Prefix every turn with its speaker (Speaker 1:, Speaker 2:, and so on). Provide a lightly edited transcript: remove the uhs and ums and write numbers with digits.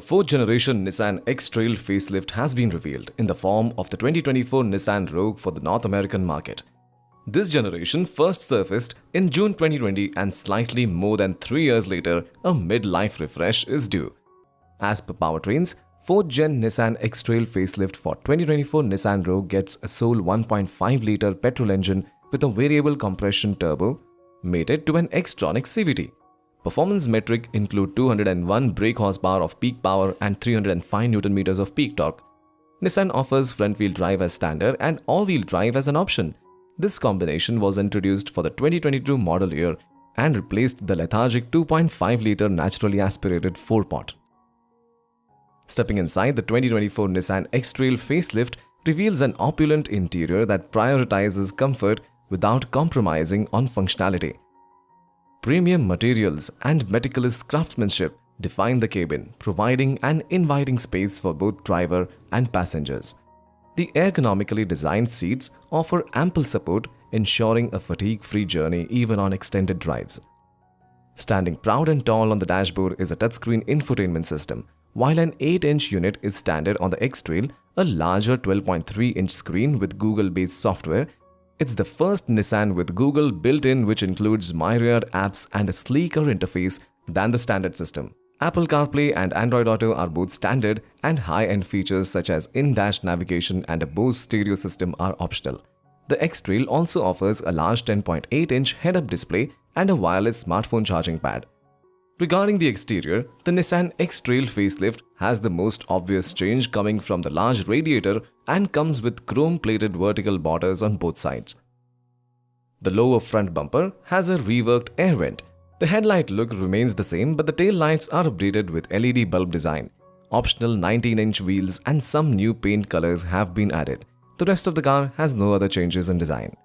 Speaker 1: fourth generation Nissan X-Trail facelift has been revealed in the form of the 2024 Nissan Rogue for the North American market. This generation first surfaced in June 2020 and slightly more than 3 years later, a midlife refresh is due. As per powertrains, 4th gen Nissan X-Trail facelift for 2024 Nissan Rogue gets a sole 1.5-litre petrol engine with a variable compression turbo mated to an X-Tronic CVT. Performance metric include 201 brake horsepower of peak power and 305 Nm of peak torque. Nissan offers front-wheel drive as standard and all-wheel drive as an option. This combination was introduced for the 2022 model year and replaced the lethargic 2.5-litre naturally aspirated 4-pot. Stepping inside, the 2024 Nissan X-Trail facelift reveals an opulent interior that prioritizes comfort without compromising on functionality. Premium materials and meticulous craftsmanship define the cabin, providing an inviting space for both driver and passengers. The ergonomically designed seats offer ample support, ensuring a fatigue-free journey even on extended drives. Standing proud and tall on the dashboard is a touchscreen infotainment system. While an 8-inch unit is standard on the X-Trail, a larger 12.3-inch screen with Google-based software. It's the first Nissan with Google built-in, which includes myriad apps and a sleeker interface than the standard system. Apple CarPlay and Android Auto are both standard, and high-end features such as in-dash navigation and a Bose stereo system are optional. The X-Trail also offers a large 10.8-inch head-up display and a wireless smartphone charging pad. Regarding the exterior, the Nissan X-Trail facelift has the most obvious change coming from the large radiator and comes with chrome-plated vertical borders on both sides. The lower front bumper has a reworked air vent. The headlight look remains the same, but the tail lights are updated with LED bulb design. Optional 19-inch wheels and some new paint colors have been added. The rest of the car has no other changes in design.